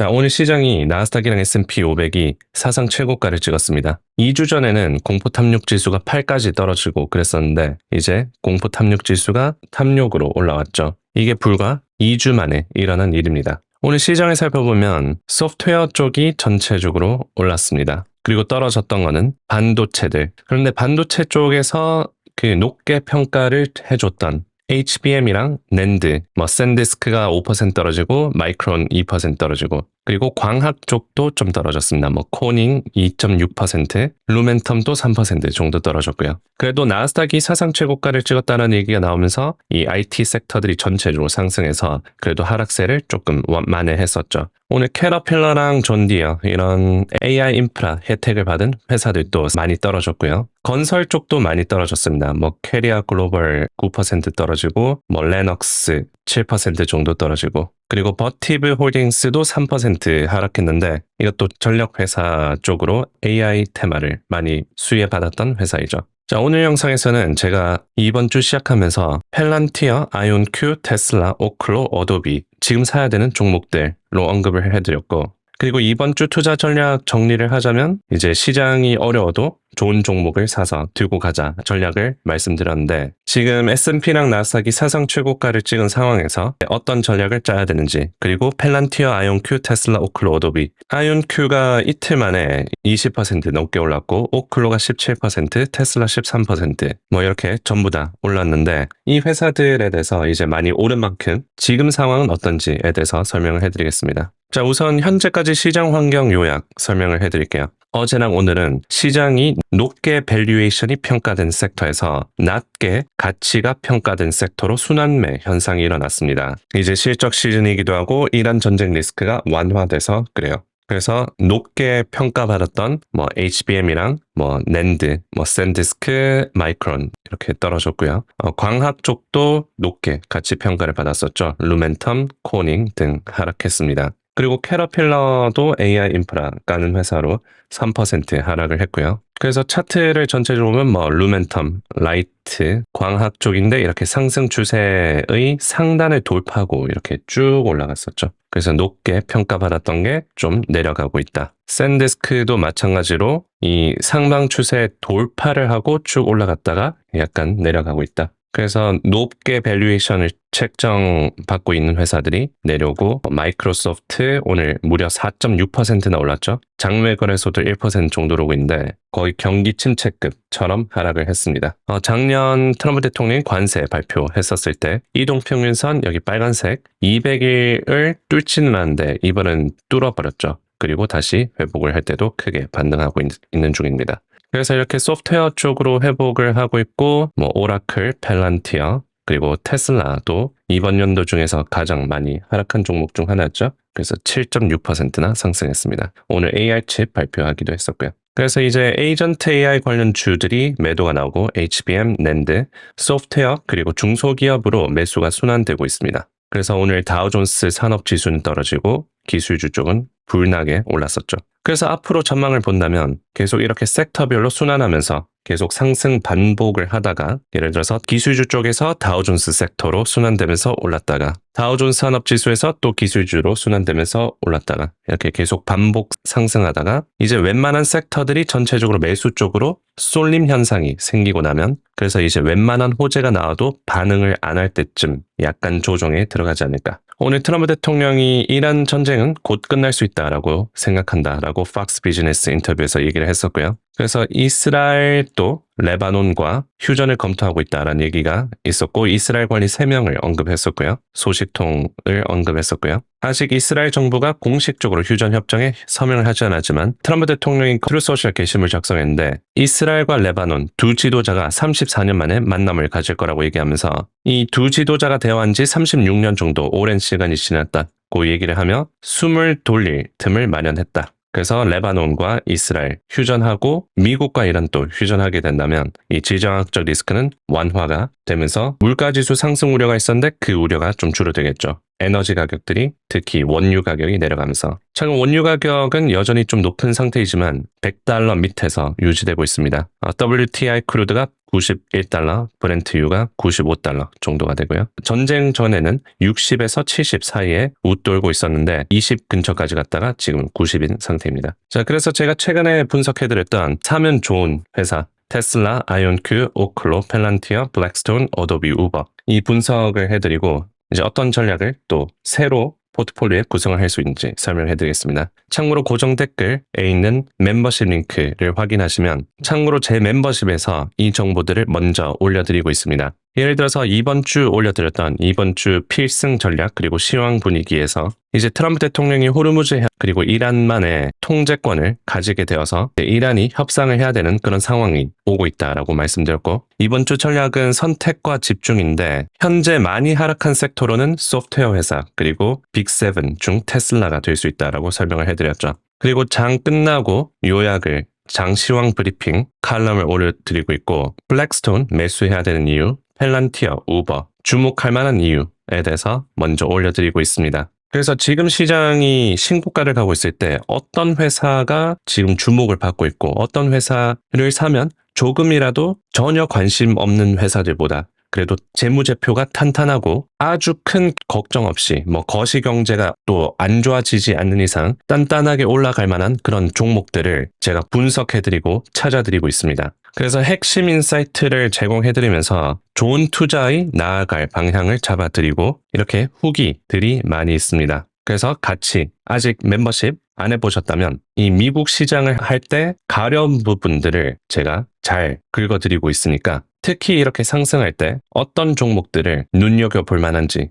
자, 오늘 시장이 나스닥이랑 S&P 500이 사상 최고가를 찍었습니다. 2주 전에는 공포 탐욕 지수가 8까지 떨어지고 그랬었는데 이제 공포 탐욕 지수가 탐욕으로 올라왔죠. 이게 불과 2주 만에 일어난 일입니다. 오늘 시장을 살펴보면 소프트웨어 쪽이 전체적으로 올랐습니다. 그리고 떨어졌던 거는 반도체들. 그런데 반도체 쪽에서 그 높게 평가를 해줬던 HBM이랑 낸드, 샌디스크가 5% 떨어지고 마이크론 2% 떨어지고 그리고 광학 쪽도 좀 떨어졌습니다. 코닝 2.6%, 루멘텀도 3% 정도 떨어졌고요. 그래도 나스닥이 사상 최고가를 찍었다는 얘기가 나오면서 이 IT 섹터들이 전체적으로 상승해서 그래도 하락세를 조금 만회했었죠. 오늘 캐터필러랑 존디어 이런 AI 인프라 혜택을 받은 회사들도 많이 떨어졌고요. 건설 쪽도 많이 떨어졌습니다. 캐리아 글로벌 9% 떨어지고 레녹스 7% 정도 떨어지고 그리고 버티브 홀딩스도 3% 하락했는데 이것도 전력회사 쪽으로 AI 테마를 많이 수혜받았던 회사이죠. 자, 오늘 영상에서는 제가 이번 주 시작하면서 펠란티어, 아이온큐, 테슬라, 오클로, 어도비 지금 사야 되는 종목들로 언급을 해드렸고 그리고 이번 주 투자 전략 정리를 하자면 이제 시장이 어려워도 좋은 종목을 사서 들고 가자 전략을 말씀드렸는데 지금 S&P랑 나스닥이 사상 최고가를 찍은 상황에서 어떤 전략을 짜야 되는지 그리고 펠란티어, 아이온큐, 테슬라, 오클로, 어도비 아이온큐가 이틀 만에 20% 넘게 올랐고 오클로가 17%, 테슬라 13% 이렇게 전부 다 올랐는데 이 회사들에 대해서 이제 많이 오른 만큼 지금 상황은 어떤지에 대해서 설명을 해드리겠습니다. 자, 우선 현재까지 시장 환경 요약 설명을 해드릴게요. 어제랑 오늘은 시장이 높게 밸류에이션이 평가된 섹터에서 낮게 가치가 평가된 섹터로 순환매 현상이 일어났습니다. 이제 실적 시즌이기도 하고 이란 전쟁 리스크가 완화돼서 그래요. 그래서 높게 평가받았던 HBM이랑 낸드, 샌디스크, 마이크론 이렇게 떨어졌고요. 광학 쪽도 높게 가치 평가를 받았었죠. 루멘텀, 코닝 등 하락했습니다. 그리고 캐터필러도 AI 인프라 까는 회사로 3% 하락을 했고요. 그래서 차트를 전체적으로 보면 루멘텀, 라이트, 광학 쪽인데 이렇게 상승 추세의 상단을 돌파하고 이렇게 쭉 올라갔었죠. 그래서 높게 평가받았던 게 좀 내려가고 있다. 샌디스크도 마찬가지로 이 상방 추세 돌파를 하고 쭉 올라갔다가 약간 내려가고 있다. 그래서 높게 밸류에이션을 책정받고 있는 회사들이 내려오고 마이크로소프트 오늘 무려 4.6%나 올랐죠. 장외 거래소도 1% 정도로 오고 있는데 거의 경기 침체급처럼 하락을 했습니다. 작년 트럼프 대통령이 관세 발표했었을 때 이동평균선 여기 빨간색 200일을 뚫지는 않는데 이번엔 뚫어버렸죠. 그리고 다시 회복을 할 때도 크게 반등하고 있는 중입니다. 그래서 이렇게 소프트웨어 쪽으로 회복을 하고 있고 오라클, 펠란티어 그리고 테슬라도 이번 연도 중에서 가장 많이 하락한 종목 중 하나였죠. 그래서 7.6%나 상승했습니다. 오늘 AI 칩 발표하기도 했었고요. 그래서 이제 에이전트 AI 관련 주들이 매도가 나오고 HBM, 낸드, 소프트웨어 그리고 중소기업으로 매수가 순환되고 있습니다. 그래서 오늘 다우존스 산업지수는 떨어지고 기술주 쪽은 불나게 올랐었죠. 그래서 앞으로 전망을 본다면 계속 이렇게 섹터별로 순환하면서 계속 상승 반복을 하다가 예를 들어서 기술주 쪽에서 다우존스 섹터로 순환되면서 올랐다가 다우존스 산업지수에서 또 기술주로 순환되면서 올랐다가 이렇게 계속 반복 상승하다가 이제 웬만한 섹터들이 전체적으로 매수 쪽으로 쏠림 현상이 생기고 나면 그래서 이제 웬만한 호재가 나와도 반응을 안 할 때쯤 약간 조정에 들어가지 않을까. 오늘 트럼프 대통령이 이란 전쟁은 곧 끝날 수 있다라고 생각한다라고 팍스 비즈니스 인터뷰에서 얘기를 했었고요. 그래서 이스라엘도 레바논과 휴전을 검토하고 있다라는 얘기가 있었고 이스라엘 관리 3명을 언급했었고요. 소식통을 언급했었고요. 아직 이스라엘 정부가 공식적으로 휴전 협정에 서명을 하지 않았지만 트럼프 대통령이 트루 소셜 게시물 작성했는데 이스라엘과 레바논 두 지도자가 34년 만에 만남을 가질 거라고 얘기하면서 이 두 지도자가 대화한 지 36년 정도 오랜 시간이 지났다고 얘기를 하며 숨을 돌릴 틈을 마련했다. 그래서 레바논과 이스라엘 휴전하고 미국과 이란 또 휴전하게 된다면 이 지정학적 리스크는 완화가 되면서 물가지수 상승 우려가 있었는데 그 우려가 좀 줄어들겠죠. 에너지 가격들이 특히 원유 가격이 내려가면서 최근 원유 가격은 여전히 좀 높은 상태이지만 $100 밑에서 유지되고 있습니다. WTI 크루드가 91달러, 브렌트유가 95달러 정도가 되고요. 전쟁 전에는 60에서 70 사이에 웃돌고 있었는데 20 근처까지 갔다가 지금 90인 상태입니다. 자, 그래서 제가 최근에 분석해드렸던 사면 좋은 회사 테슬라, 아이온큐, 오클로, 펠란티어, 블랙스톤, 어도비, 우버 이 분석을 해드리고 이제 어떤 전략을 또 새로 포트폴리오에 구성을 할 수 있는지 설명해드리겠습니다. 참고로 고정 댓글에 있는 멤버십 링크를 확인하시면 참고로 제 멤버십에서 이 정보들을 먼저 올려드리고 있습니다. 예를 들어서 이번 주 올려드렸던 이번 주 필승 전략 그리고 시황 분위기에서 이제 트럼프 대통령이 호르무즈 해협 그리고 이란만의 통제권을 가지게 되어서 이란이 협상을 해야 되는 그런 상황이 오고 있다라고 말씀드렸고 이번 주 전략은 선택과 집중인데 현재 많이 하락한 섹터로는 소프트웨어 회사 그리고 빅7 중 테슬라가 될 수 있다라고 설명을 해드렸죠. 그리고 장 끝나고 요약을 장시황 브리핑 칼럼을 올려드리고 있고 블랙스톤 매수해야 되는 이유 펠란티어, 우버, 주목할 만한 이유에 대해서 먼저 올려드리고 있습니다. 그래서 지금 시장이 신고가를 가고 있을 때 어떤 회사가 지금 주목을 받고 있고 어떤 회사를 사면 조금이라도 전혀 관심 없는 회사들보다 그래도 재무제표가 탄탄하고 아주 큰 걱정 없이 거시경제가 또 안 좋아지지 않는 이상 단단하게 올라갈 만한 그런 종목들을 제가 분석해드리고 찾아드리고 있습니다. 그래서 핵심 인사이트를 제공해드리면서 좋은 투자의 나아갈 방향을 잡아드리고 이렇게 후기들이 많이 있습니다. 그래서 같이 아직 멤버십 안 해보셨다면 이 미국 시장을 할 때 가려운 부분들을 제가 잘 긁어드리고 있으니까 특히 이렇게 상승할 때 어떤 종목들을 눈여겨볼 만한지에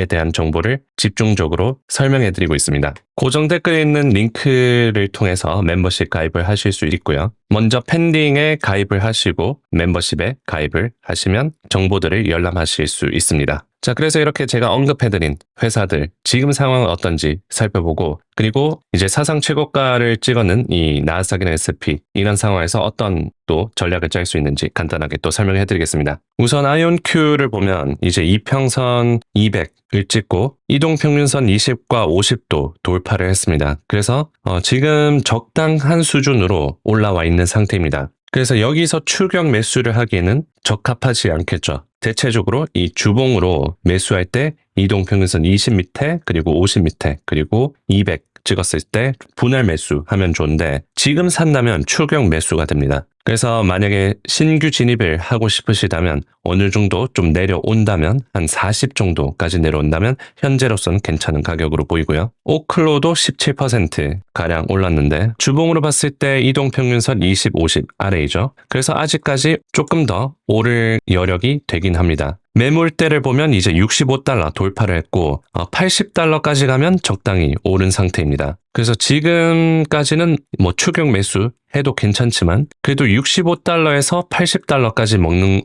대한 정보를 집중적으로 설명해드리고 있습니다. 고정 댓글에 있는 링크를 통해서 멤버십 가입을 하실 수 있고요. 먼저 팬딩에 가입을 하시고 멤버십에 가입을 하시면 정보들을 열람하실 수 있습니다. 자, 그래서 이렇게 제가 언급해드린 회사들 지금 상황은 어떤지 살펴보고 그리고 이제 사상 최고가를 찍어는 이 나스닥이나 S&P 이런 상황에서 어떤 또 전략을 짤 수 있는지 간단하게 또 설명해 드리겠습니다. 우선 아이온큐를 보면 이제 이평선 200을 찍고 이동평균선 20과 50도 돌파를 했습니다. 그래서 지금 적당한 수준으로 올라와 있는 상태입니다. 그래서 여기서 추격 매수를 하기에는 적합하지 않겠죠. 대체적으로 이 주봉으로 매수할 때 이동평균선 20 밑에 그리고 50 밑에 그리고 200 찍었을 때 분할 매수하면 좋은데 지금 산다면 추격 매수가 됩니다. 그래서 만약에 신규 진입을 하고 싶으시다면 어느 정도 좀 내려온다면 한 40 정도까지 내려온다면 현재로서는 괜찮은 가격으로 보이고요. 오클로도 17%가량 올랐는데 주봉으로 봤을 때 이동평균선 20, 50 아래이죠. 그래서 아직까지 조금 더 오를 여력이 되긴 합니다. 매물대를 보면 이제 65달러 돌파를 했고 80달러까지 가면 적당히 오른 상태입니다. 그래서 지금까지는 추격 매수 해도 괜찮지만 그래도 65달러에서 80달러까지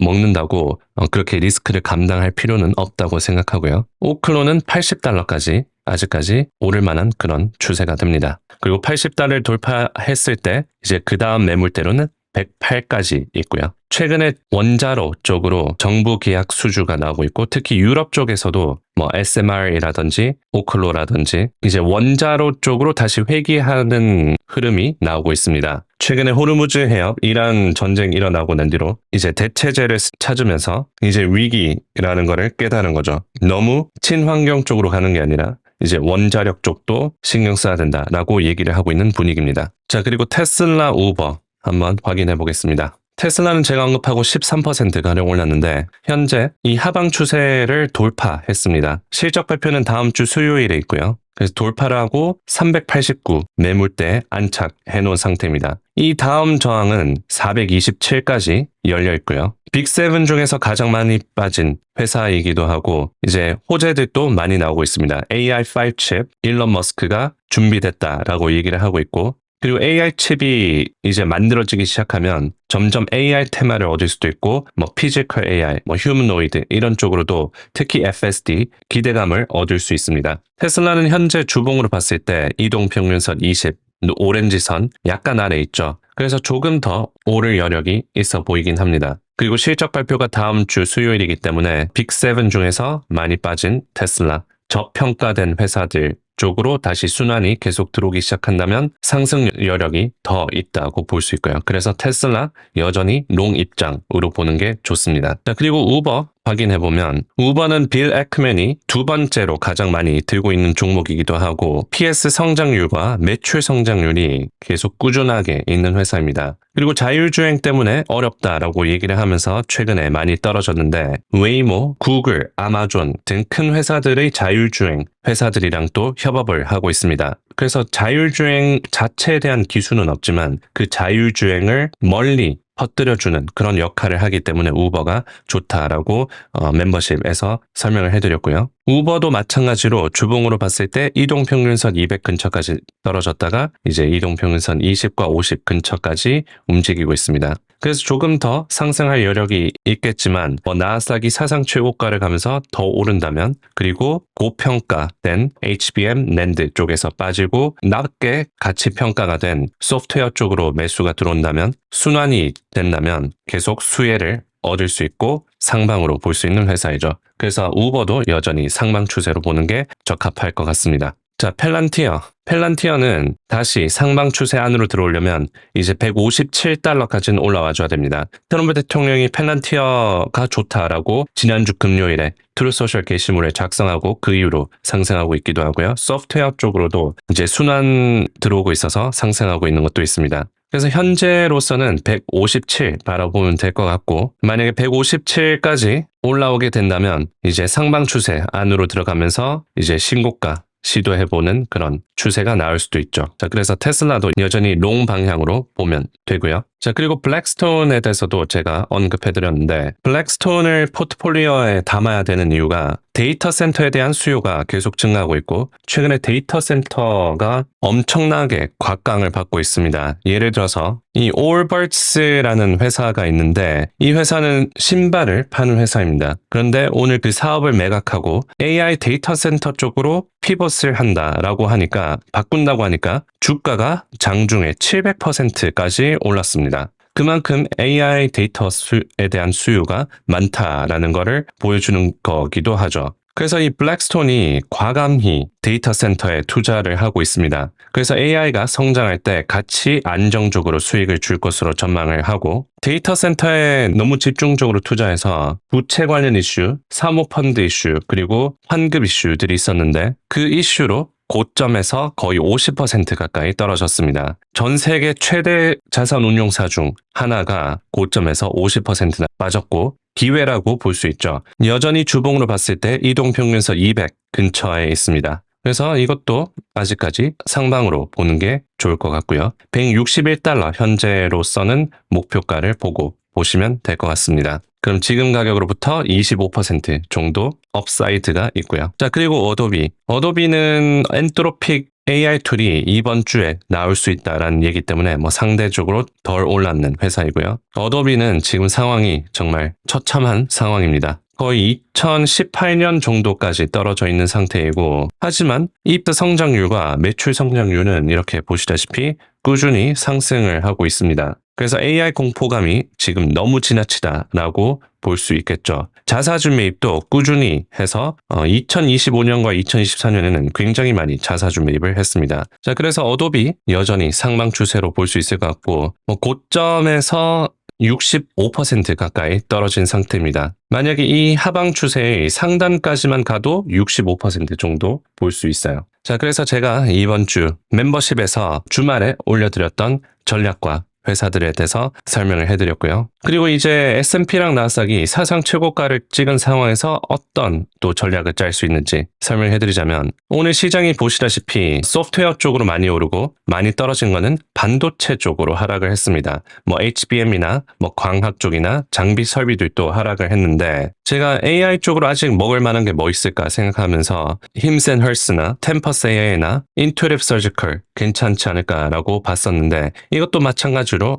먹는다고 그렇게 리스크를 감당할 필요는 없다고 생각하고요. 오클로는 80달러까지 아직까지 오를 만한 그런 추세가 됩니다. 그리고 80달러를 돌파했을 때 이제 그 다음 매물대로는 108까지 있고요. 최근에 원자로 쪽으로 정부 계약 수주가 나오고 있고 특히 유럽 쪽에서도 SMR이라든지 오클로라든지 이제 원자로 쪽으로 다시 회귀하는 흐름이 나오고 있습니다. 최근에 호르무즈 해협 이란 전쟁 일어나고 난 뒤로 이제 대체제를 찾으면서 이제 위기라는 거를 깨달은 거죠. 너무 친환경 쪽으로 가는 게 아니라 이제 원자력 쪽도 신경 써야 된다라고 얘기를 하고 있는 분위기입니다. 자, 그리고 테슬라, 우버 한번 확인해 보겠습니다. 테슬라는 제가 언급하고 13%가량 올랐는데 현재 이 하방 추세를 돌파했습니다. 실적 발표는 다음 주 수요일에 있고요. 그래서 돌파를 하고 389 매물대에 안착해 놓은 상태입니다. 이 다음 저항은 427까지 열려 있고요. 빅7 중에서 가장 많이 빠진 회사이기도 하고 이제 호재들도 많이 나오고 있습니다. AI5 칩 일론 머스크가 준비됐다라고 얘기를 하고 있고 그리고 AI 칩이 이제 만들어지기 시작하면 점점 AI 테마를 얻을 수도 있고 피지컬 AI, 휴머노이드 이런 쪽으로도 특히 FSD 기대감을 얻을 수 있습니다. 테슬라는 현재 주봉으로 봤을 때 이동평균선 20, 오렌지 선 약간 아래 있죠. 그래서 조금 더 오를 여력이 있어 보이긴 합니다. 그리고 실적 발표가 다음 주 수요일이기 때문에 빅7 중에서 많이 빠진 테슬라, 저평가된 회사들 쪽으로 다시 순환이 계속 들어오기 시작한다면 상승 여력이 더 있다고 볼 수 있고요. 그래서 테슬라 여전히 롱 입장으로 보는 게 좋습니다. 자, 그리고 우버 확인해보면 우버는 빌 에크맨이 두 번째로 가장 많이 들고 있는 종목이기도 하고 PS 성장률과 매출 성장률이 계속 꾸준하게 있는 회사입니다. 그리고 자율주행 때문에 어렵다라고 얘기를 하면서 최근에 많이 떨어졌는데 웨이모, 구글, 아마존 등 큰 회사들의 자율주행 회사들이랑 또 협업을 하고 있습니다. 그래서 자율주행 자체에 대한 기술은 없지만 그 자율주행을 멀리 퍼뜨려주는 그런 역할을 하기 때문에 우버가 좋다라고 멤버십에서 설명을 해드렸고요. 우버도 마찬가지로 주봉으로 봤을 때 이동평균선 200 근처까지 떨어졌다가 이제 이동평균선 20과 50 근처까지 움직이고 있습니다. 그래서 조금 더 상승할 여력이 있겠지만 나스닥이 사상 최고가를 가면서 더 오른다면 그리고 고평가된 HBM 낸드 쪽에서 빠지고 낮게 가치 평가가 된 소프트웨어 쪽으로 매수가 들어온다면 순환이 된다면 계속 수혜를 얻을 수 있고 상방으로 볼 수 있는 회사이죠. 그래서 우버도 여전히 상방 추세로 보는 게 적합할 것 같습니다. 자, 펠란티어는 다시 상방 추세 안으로 들어오려면 이제 157달러까지는 올라와 줘야 됩니다. 트럼프 대통령이 펠란티어가 좋다라고 지난주 금요일에 트루소셜 게시물에 작성하고 그 이후로 상승하고 있기도 하고요. 소프트웨어 쪽으로도 이제 순환 들어오고 있어서 상승하고 있는 것도 있습니다. 그래서 현재로서는 157 바라보면 될 것 같고 만약에 157까지 올라오게 된다면 이제 상방 추세 안으로 들어가면서 이제 신고가 시도해보는 그런 추세가 나올 수도 있죠. 자, 그래서 테슬라도 여전히 롱 방향으로 보면 되고요. 자, 그리고 블랙스톤에 대해서도 제가 언급해드렸는데 블랙스톤을 포트폴리오에 담아야 되는 이유가 데이터 센터에 대한 수요가 계속 증가하고 있고 최근에 데이터 센터가 엄청나게 곽강을 받고 있습니다. 예를 들어서 이 올버츠라는 회사가 있는데 이 회사는 신발을 파는 회사입니다. 그런데 오늘 그 사업을 매각하고 AI 데이터 센터 쪽으로 피벗을 한다라고 하니까 바꾼다고 하니까 주가가 장중에 700%까지 올랐습니다. 그만큼 AI 데이터에 대한 수요가 많다라는 것을 보여주는 거기도 하죠. 그래서 이 블랙스톤이 과감히 데이터 센터에 투자를 하고 있습니다. 그래서 AI가 성장할 때 같이 안정적으로 수익을 줄 것으로 전망을 하고 데이터 센터에 너무 집중적으로 투자해서 부채 관련 이슈, 사모펀드 이슈, 그리고 환급 이슈들이 있었는데 그 이슈로 고점에서 거의 50% 가까이 떨어졌습니다. 전 세계 최대 자산 운용사 중 하나가 고점에서 50%나 빠졌고 기회라고 볼 수 있죠. 여전히 주봉으로 봤을 때 이동평균선 200 근처에 있습니다. 그래서 이것도 아직까지 상방으로 보는 게 좋을 것 같고요. 161달러 현재로서는 목표가를 보고 보시면 될 것 같습니다. 그럼 지금 가격으로부터 25% 정도 업사이드가 있고요. 자, 그리고 어도비는 엔트로픽 AI 툴이 이번 주에 나올 수 있다라는 얘기 때문에 상대적으로 덜 올랐는 회사이고요. 어도비는 지금 상황이 정말 처참한 상황입니다. 거의 2018년 정도까지 떨어져 있는 상태이고 하지만 이입 성장률과 매출 성장률은 이렇게 보시다시피 꾸준히 상승을 하고 있습니다. 그래서 AI 공포감이 지금 너무 지나치다라고 볼 수 있겠죠. 자사주 매입도 꾸준히 해서 2025년과 2024년에는 굉장히 많이 자사주 매입을 했습니다. 자, 그래서 어도비 여전히 상방 추세로 볼 수 있을 것 같고 고점에서 65% 가까이 떨어진 상태입니다. 만약에 이 하방 추세의 상단까지만 가도 65% 정도 볼 수 있어요. 자, 그래서 제가 이번 주 멤버십에서 주말에 올려드렸던 전략과 회사들에 대해서 설명을 해드렸고요. 그리고 이제 S&P랑 나스닥이 사상 최고가를 찍은 상황에서 어떤 또 전략을 짤 수 있는지 설명을 해드리자면 오늘 시장이 보시다시피 소프트웨어 쪽으로 많이 오르고 많이 떨어진 거는 반도체 쪽으로 하락을 했습니다. HBM이나 광학 쪽이나 장비 설비들도 하락을 했는데 제가 AI 쪽으로 아직 먹을 만한 게 뭐 있을까 생각하면서 힘센 헐스나 템퍼스 AI나 인투랩 서지컬 괜찮지 않을까라고 봤었는데 이것도 마찬가지로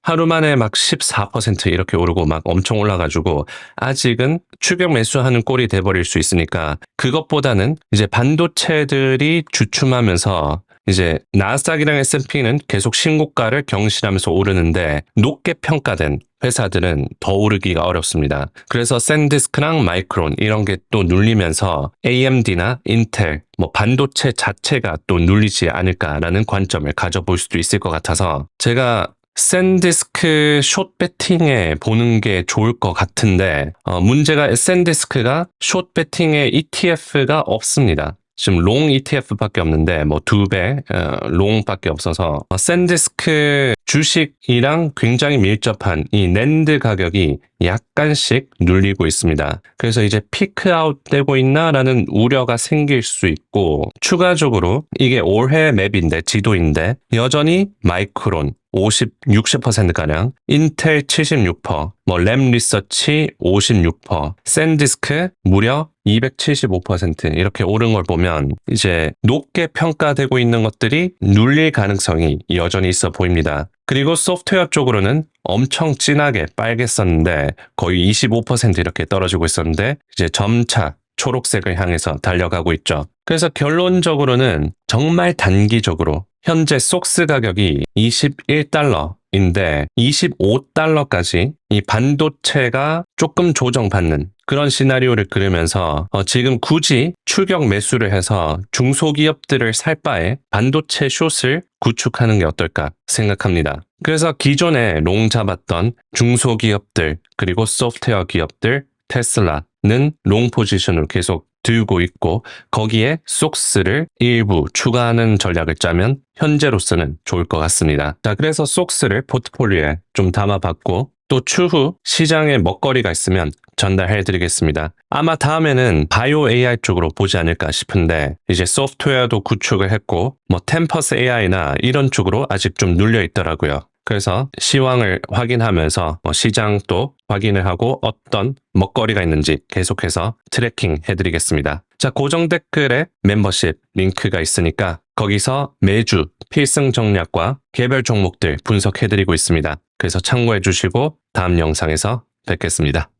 하루 만에 막 14% 이렇게 오르고 막 엄청 올라가지고 아직은 추격 매수하는 꼴이 돼버릴 수 있으니까 그것보다는 이제 반도체들이 주춤하면서 이제 나스닥이랑 S&P는 계속 신고가를 경신하면서 오르는데 높게 평가된 회사들은 더 오르기가 어렵습니다. 그래서 샌디스크랑 마이크론 이런 게 또 눌리면서 AMD나 인텔, 반도체 자체가 또 눌리지 않을까라는 관점을 가져볼 수도 있을 것 같아서 제가 샌디스크 숏 배팅에 보는 게 좋을 것 같은데 문제가 샌디스크가 숏 배팅에 ETF가 없습니다. 지금 롱 ETF밖에 없는데 2배 롱밖에 없어서 샌디스크 주식이랑 굉장히 밀접한 이 낸드 가격이 약간씩 눌리고 있습니다. 그래서 이제 피크아웃 되고 있나라는 우려가 생길 수 있고 추가적으로 이게 올해 맵인데 지도인데 여전히 마이크론 60%가량, 인텔 76%, 램 리서치 56%, 샌디스크 무려 275% 이렇게 오른 걸 보면 이제 높게 평가되고 있는 것들이 눌릴 가능성이 여전히 있어 보입니다. 그리고 소프트웨어 쪽으로는 엄청 진하게 빨갰었는데 거의 25% 이렇게 떨어지고 있었는데 이제 점차 초록색을 향해서 달려가고 있죠. 그래서 결론적으로는 정말 단기적으로 현재 속스 가격이 21달러인데 25달러까지 이 반도체가 조금 조정받는 그런 시나리오를 그리면서 지금 굳이 추격 매수를 해서 중소기업들을 살 바에 반도체 숏을 구축하는 게 어떨까 생각합니다. 그래서 기존에 롱 잡았던 중소기업들 그리고 소프트웨어 기업들 테슬라는 롱 포지션을 계속 들고 있고 거기에 속스를 일부 추가하는 전략을 짜면 현재로서는 좋을 것 같습니다. 자, 그래서 속스를 포트폴리오에 좀 담아봤고 또 추후 시장에 먹거리가 있으면 전달해 드리겠습니다. 아마 다음에는 바이오 AI 쪽으로 보지 않을까 싶은데 이제 소프트웨어도 구축을 했고 템퍼스 AI나 이런 쪽으로 아직 좀 눌려 있더라고요. 그래서 시황을 확인하면서 시장도 확인을 하고 어떤 먹거리가 있는지 계속해서 트래킹 해드리겠습니다. 자, 고정 댓글에 멤버십 링크가 있으니까 거기서 매주 필승 전략과 개별 종목들 분석해드리고 있습니다. 그래서 참고해 주시고 다음 영상에서 뵙겠습니다.